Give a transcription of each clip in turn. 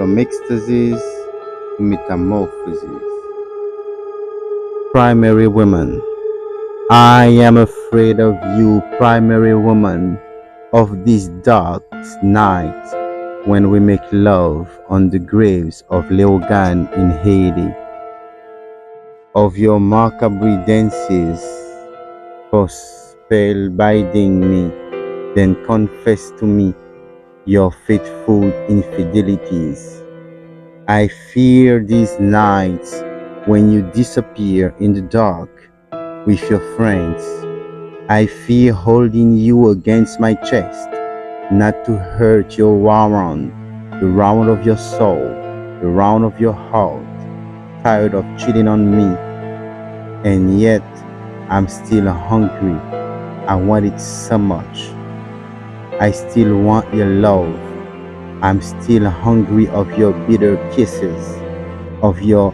from ecstasies to metamorphoses. Primary woman, I am afraid of you, primary woman, of this dark night when we make love on the graves of Leogane in Haiti, of your macabre dances, for spellbinding me, then confess to me your faithful infidelities. I fear these nights when you disappear in the dark with your friends. I fear holding you against my chest, not to hurt your round, the round of your soul, the round of your heart, tired of cheating on me. And yet, I'm still hungry. I want it so much. I still want your love. I'm still hungry of your bitter kisses, of your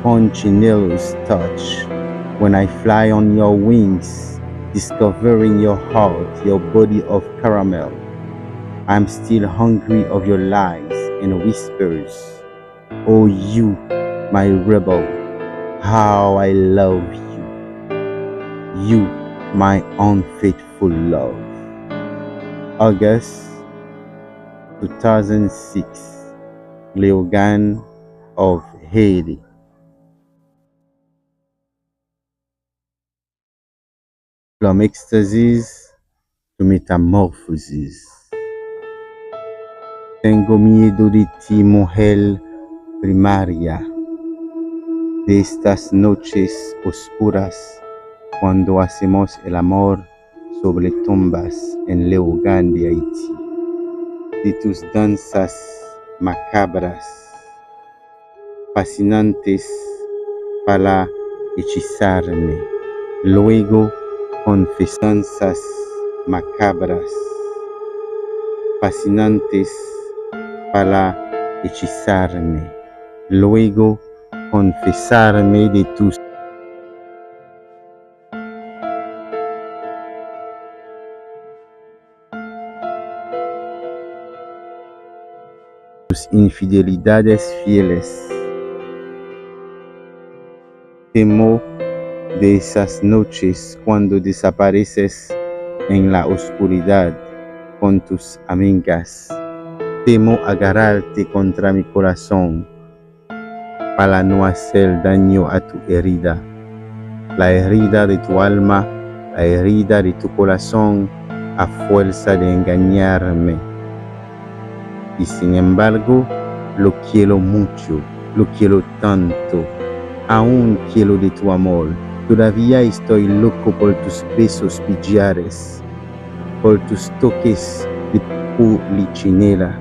punchinellous touch. When I fly on your wings, discovering your heart, your body of caramel, I'm still hungry of your lies and whispers. Oh, you, my rebel, how I love you. You, my unfaithful love. August 2006, Leogane of Haiti. From ecstasies to metamorphoses. Tengo miedo de ti, mujer primaria, de estas noches oscuras cuando hacemos el amor sobre tumbas en Leogane de Haití, de tus danzas macabras, fascinantes para hechizarme, luego confesanzas macabras, fascinantes para hechizarme, luego confesarme de tus infidelidades fieles. Temo de esas noches cuando desapareces en la oscuridad con tus amigas. Temo agarrarte contra mi corazón para no hacer daño a tu herida, la herida de tu alma, la herida de tu corazón, a fuerza de engañarme. Y sin embargo, lo quiero mucho, lo quiero tanto, aún quiero de tu amor. Todavía estoy loco por tus besos pillares, por tus toques de polichinela,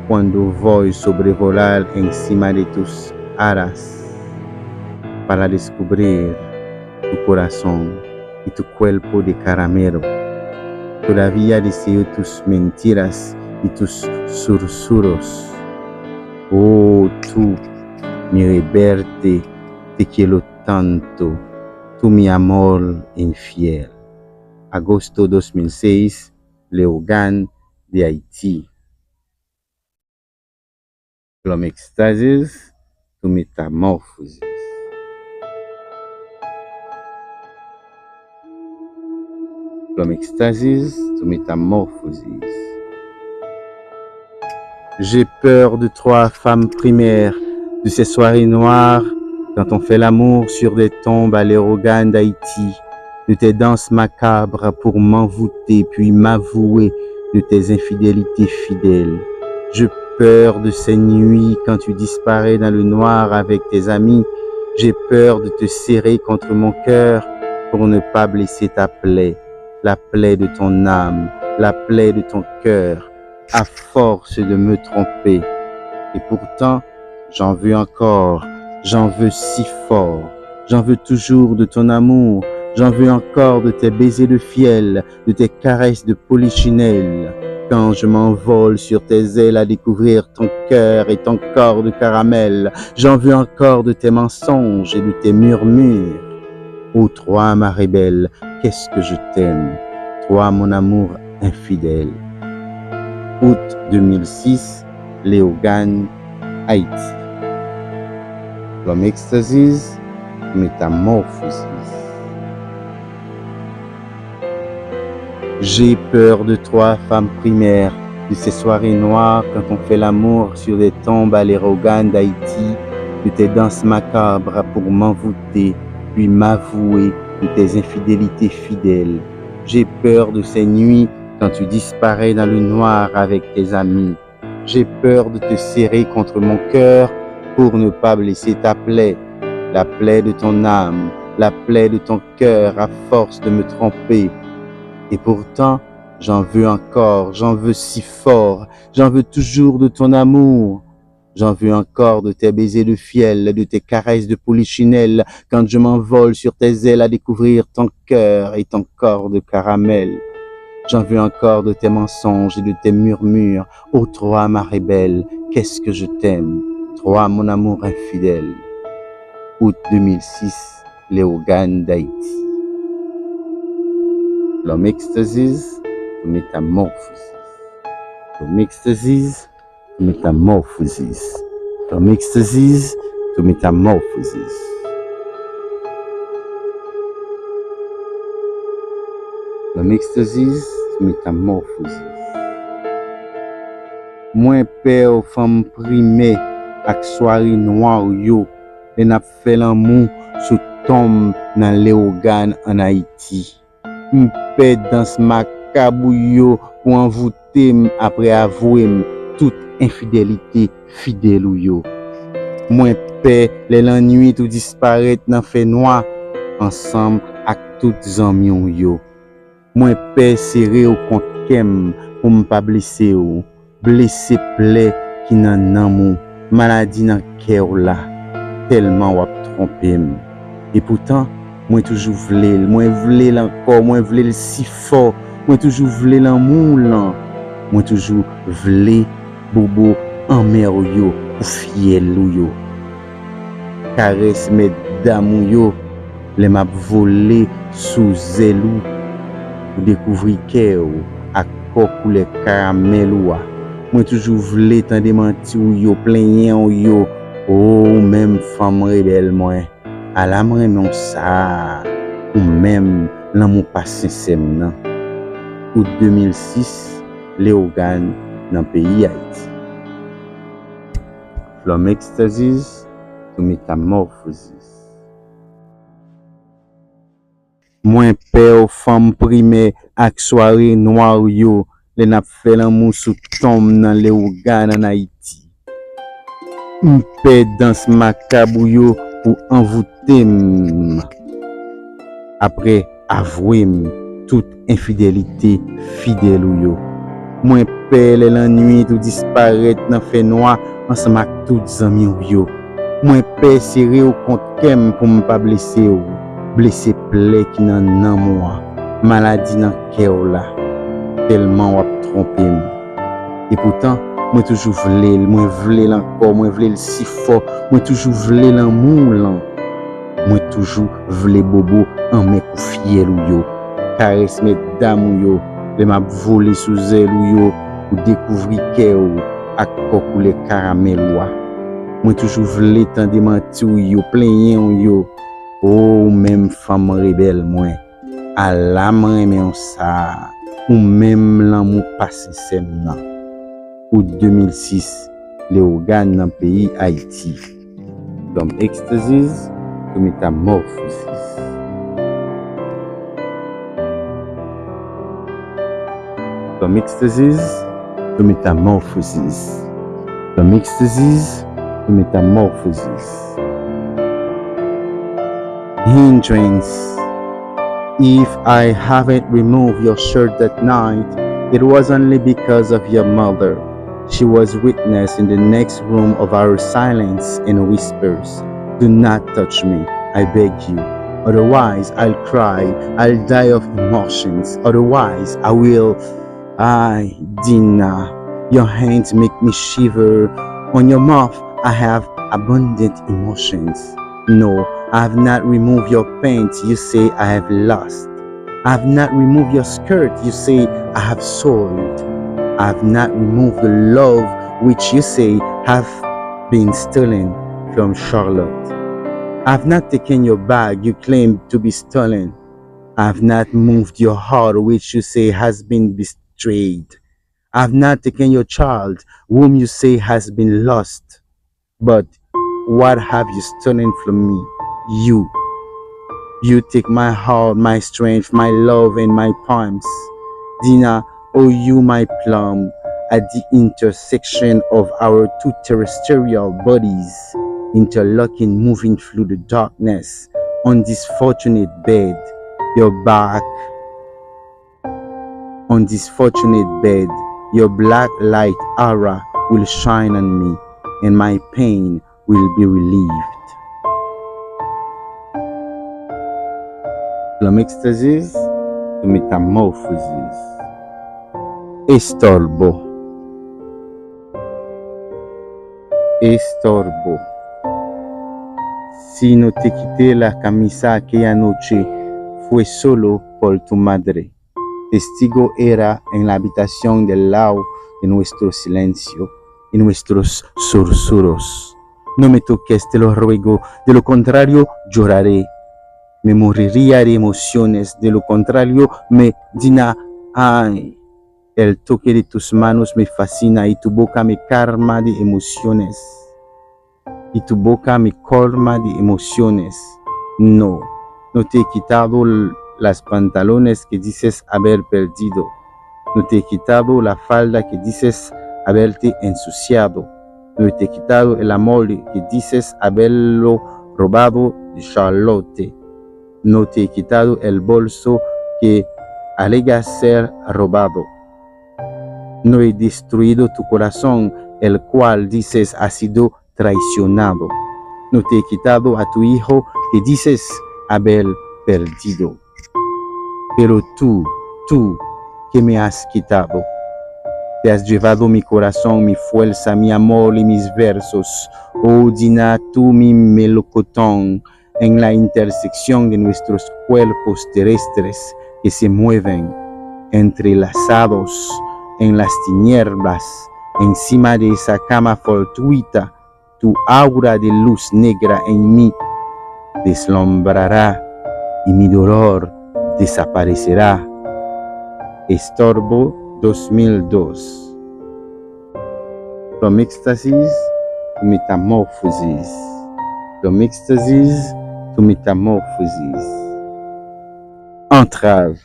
cuando voy sobrevolar encima de tus alas para descubrir tu corazón y tu cuerpo de caramelo. Todavía deseo tus mentiras y tus susurros. Oh, tú, mi rebelde, te quiero tanto, tú mi amor infiel. Agosto 2006, Leogane de Haití. From ecstasies to metamorphoses. From ecstasies to metamorphoses. J'ai peur de trois femmes primaires, de ces soirées noires quand on fait l'amour sur des tombes à Leogane d'Haïti, de tes danses macabres pour m'envoûter puis m'avouer de tes infidélités fidèles. J'ai peur de ces nuits quand tu disparais dans le noir avec tes amis. J'ai peur de te serrer contre mon cœur pour ne pas blesser ta plaie, la plaie de ton âme, la plaie de ton cœur, à force de me tromper. Et pourtant, j'en veux encore, j'en veux si fort, j'en veux toujours de ton amour, j'en veux encore de tes baisers de fiel, de tes caresses de polichinelle. Quand je m'envole sur tes ailes à découvrir ton cœur et ton corps de caramel, j'en veux encore de tes mensonges et de tes murmures. Ô toi, ma rebelle, qu'est-ce que je t'aime, toi, mon amour infidèle. Août 2006, Leogane Haïti. From ecstasies to métamorphoses. J'ai peur de toi, femme primaire, de ces soirées noires quand on fait l'amour sur des tombes à l'Erogan d'Haïti, de tes danses macabres pour m'envoûter, puis m'avouer de tes infidélités fidèles. J'ai peur de ces nuits quand tu disparais dans le noir avec tes amis. J'ai peur de te serrer contre mon cœur pour ne pas blesser ta plaie, la plaie de ton âme, la plaie de ton cœur à force de me tromper. Et pourtant, j'en veux encore, j'en veux si fort, j'en veux toujours de ton amour. J'en veux encore de tes baisers de fiel, de tes caresses de polichinelle, quand je m'envole sur tes ailes à découvrir ton cœur et ton corps de caramel. J'en veux encore de tes mensonges et de tes murmures. Ô toi, ma rebelle, qu'est-ce que je t'aime, toi, mon amour infidèle. Août 2006, Léogane d'Haïti. From ecstasies to metamorphosis. From ecstasies to metamorphosis. From ecstasies to metamorphosis. From ecstasies to metamorphosis. Mwen pe ou femme primée ak soirée noire yo, le nap fait l'amour sous tombe dans Léogane en Haïti. M'paix dans ce macabre yo pour envoûter après avouer toute infidélité fidèle ou yo. Moins paix les nuit tout disparaître dans fait noir ensemble avec toutes amis yo. Moins paix serré au compte kem pour m'pas blesser ou blesser plaie qui nan amour maladie dans cœur là tellement wap trompé. Et pourtant moi toujours vle encore, moi vle si fort, moi toujours vle l'amour là, moi toujours vle bobo en mer yo, ou fiel yo. Caresse mes d'amour yo, les m'a volé sous zèlou, ou découvrir cœur à coque ou les caramel ou. Moi toujours vle tant de menti ou yo, plein yo, oh même femme rebelle moi. À la main ça ou même l'amour pas sincère nan. Août 2006, Léogane dans pays Haïti. From ecstasies to metamorphosis. Moins père femme primée ak soirée noire yo, le nap fait l'amour sous tombe dans Léogane en Haïti. M'paix dans ce macabre yo pour envoûter après avouer toute infidélité fidèle ou yo. Moins peur la nuit tout disparaître dans fait noir ensemble avec toutes amis ou yo. Moins peur serré au compte kem pour me pas blesser ou blesser plaie qui nan moi maladie dans cœur là tellement wap trompé. Et pourtant moi toujours vle encore, moi vle si fort, moi toujours vle l'amour là. Moi toujours vle bobo en mec ou fiel ou yo. Caresse mes dames ou yo, les m'a volé sous elle ou yo, ou découvrir cœur ou ak coque ou les caramel ou. Moi toujours vle tant de menti ou yo, plein ou yo. Oh même femme rebelle moi. À la main mais on ça, ou même l'amour pas sincère nan. Août 2006, Léogane dans pays Haïti. From ecstasies to metamorphosis. From ecstasies to metamorphosis. From ecstasies to metamorphosis. Hindrance. If I haven't removed your shirt that night, it was only because of your mother. She was witness in the next room of our silence and whispers. Do not touch me, I beg you. Otherwise, I'll cry, I'll die of emotions. Otherwise, I will. Ay, Dina, your hands make me shiver. On your mouth, I have abundant emotions. No, I have not removed your pants, you say I have lost. I have not removed your skirt, you say I have soiled. I have not removed the love which you say have been stolen from Charlotte. I've not taken your bag you claim to be stolen. I've not moved your heart which you say has been betrayed. I've not taken your child whom you say has been lost. But what have you stolen from me? You. You take my heart, my strength, my love, and my poems. Dina, oh you my plum, at the intersection of our two terrestrial bodies, interlocking, moving through the darkness, on this fortunate bed, your back, on this fortunate bed, your black light aura will shine on me, and my pain will be relieved. From ecstasies to metamorphosis. Estorbo. Estorbo. Si no te quité la camisa aquella noche, fue solo por tu madre. Testigo era en la habitación del lado de nuestro silencio y nuestros susurros. No me toques, te lo ruego, de lo contrario lloraré. Me moriría de emociones, de lo contrario me dirá, ay, el toque de tus manos me fascina y tu boca me calma de emociones. Y tu boca me colma de emociones. No, no te he quitado las pantalones que dices haber perdido. No te he quitado la falda que dices haberte ensuciado. No te he quitado el amor que dices haberlo robado de Charlotte. No te he quitado el bolso que alegas ser robado. No he destruido tu corazón, el cual dices ha sido traicionado. No te he quitado a tu hijo que dices haber perdido. Pero tú que me has quitado, te has llevado mi corazón, mi fuerza, mi amor y mis versos. Oh, Dina, tú mi melocotón, en la intersección de nuestros cuerpos terrestres que se mueven entrelazados en las tinieblas, encima de esa cama fortuita, tu aura de luz negra en mí deslumbrará y mi dolor desaparecerá. Estorbo 2002. From ecstasies to metamorphosis. From ecstasies to metamorphosis. Entrave.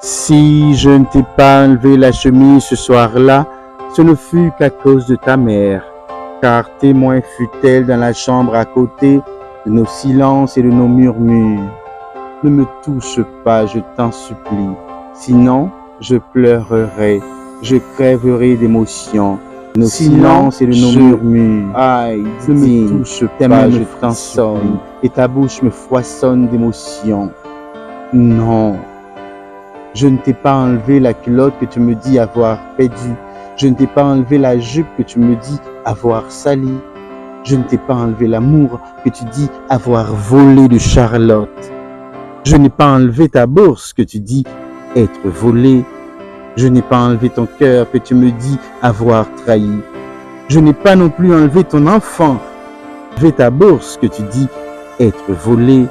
Si je ne t'ai pas enlevé la chemise ce soir-là, ce ne fut qu'à cause de ta mère, car témoin fut-elle dans la chambre à côté de nos silences et de nos murmures. Ne me touche pas, je t'en supplie, sinon je pleurerai, je crèverai d'émotion. Nos silences et de nos murmures. Aïe, ne me touche pas, je t'en supplie, et ta bouche me froissonne d'émotion. Non, je ne t'ai pas enlevé la culotte que tu me dis avoir perdue. Je ne t'ai pas enlevé la jupe que tu me dis avoir salie. Je ne t'ai pas enlevé l'amour que tu dis avoir volé de Charlotte. Je n'ai pas enlevé ta bourse que tu dis être volée. Je n'ai pas enlevé ton cœur que tu me dis avoir trahi. Je n'ai pas non plus enlevé ton enfant, enlevé ta bourse que tu dis être volée.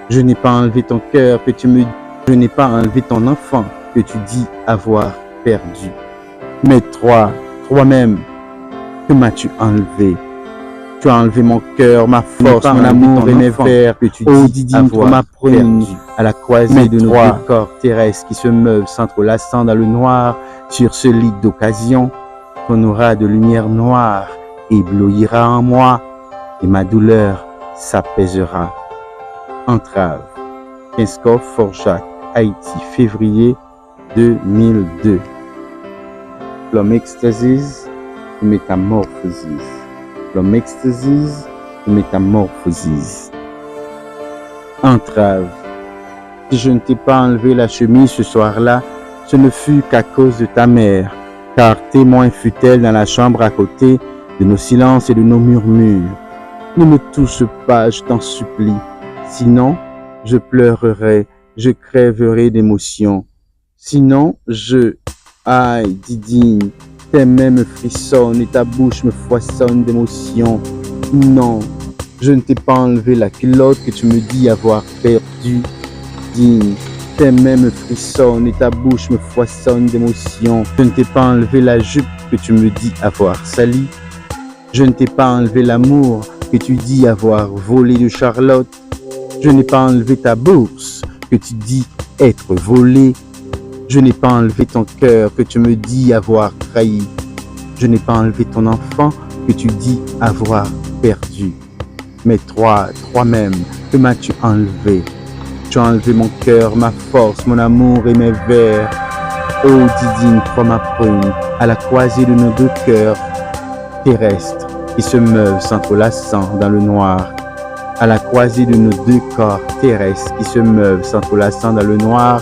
Je n'ai pas enlevé ton cœur que tu me dis. Je n'ai pas enlevé ton enfant que tu dis avoir perdu. Mais toi-même, que m'as-tu enlevé? Tu as enlevé mon cœur, ma force, mon amour et mes vers que tu dis avoir perdu. À la croisée de nos deux corps terrestres qui se meuvent s'entrelaçant dans le noir sur ce lit d'occasion, ton aura de lumière noire éblouira en moi et ma douleur s'apaisera. Entrave. Kinskov Forjak, Haïti, février 2002. From ecstasies to metamorphosis. From ecstasies to metamorphosis. Entrave. Si je ne t'ai pas enlevé la chemise ce soir-là, ce ne fut qu'à cause de ta mère, car témoin fut-elle dans la chambre à côté de nos silences et de nos murmures. Ne me touche pas, je t'en supplie, sinon je pleurerai, je crèverai d'émotion. Sinon, aïe, Didine, tes mains me frissonnent et ta bouche me foisonne d'émotion. Non, je ne t'ai pas enlevé la culotte que tu me dis avoir perdue. Digne, tes mains me frissonnent et ta bouche me foisonne d'émotion. Je ne t'ai pas enlevé la jupe que tu me dis avoir salie. Je ne t'ai pas enlevé l'amour que tu dis avoir volé de Charlotte. Je n'ai pas enlevé ta bourse que tu dis être volée. Je n'ai pas enlevé ton cœur que tu me dis avoir trahi. Je n'ai pas enlevé ton enfant que tu dis avoir perdu. Mais toi-même, que m'as-tu enlevé? Tu as enlevé mon cœur, ma force, mon amour et mes vers. Oh Didine, toi ma prune, à la croisée de nos deux cœurs terrestres qui se meuvent s'entrelaçant dans le noir. À la croisée de nos deux corps terrestres qui se meuvent s'entrelaçant dans le noir,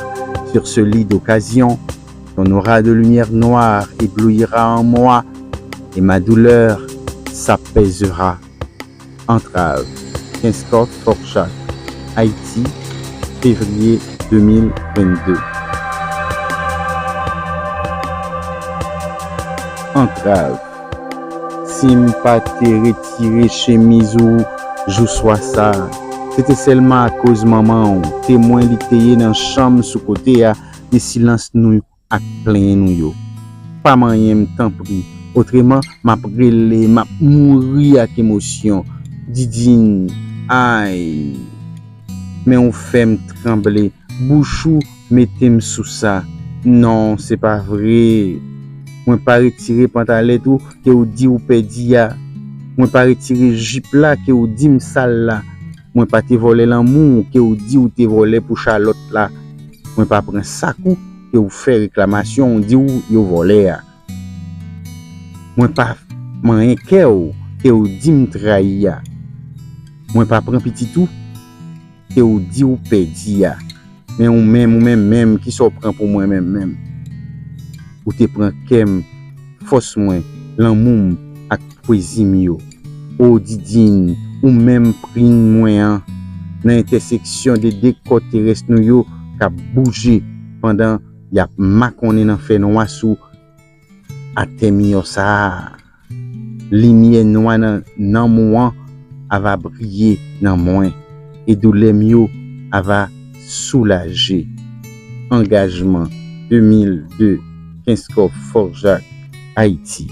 sur ce lit d'occasion, ton aura de lumière noire éblouira en moi et ma douleur s'apaisera. Entrave, Kinskov Forchak, Haïti, février 2022. Entrave, si m'pas te retiré chemise ou jou soit ça, c'était seulement à cause maman ou témoin li teye dans chambre sous côté à des silences nous à plein nous yo. Pas moyen m'tan pris, autrement m'a brûlé, m'a mouri avec émotion. Didine, aïe, mais on fait me trembler, bouchou mettez-me sous ça. Non, c'est pas vrai. Moi pas retirer pantalon tout que ou dit ou pedi ya. Moi pas retirer jupe là que ou dit me sale là. Moi pas te voler l'amour que ou dit ou te voler pour Charlotte là. Moi pas prendre sakou que ou faire réclamation dit ou yo volé ya. Moi pas man que ou dit me trahi ya. Moi pas prendre petit tout que ou dit ou pedi ya. Mais ou même qui s'en prend pour moi même. Ou te prend kem force moi l'amour ak poésie mio. Oh Didine, ou même pris moi dans l'intersection des deux côtés terrestres nous yo qui a bougé pendant y a maconné dans fait noir sous à temio ça. Lumière noire dans moi va briller dans moi et douleur mio va soulager. Engagement 2002 Kinskov Forchak, Haïti.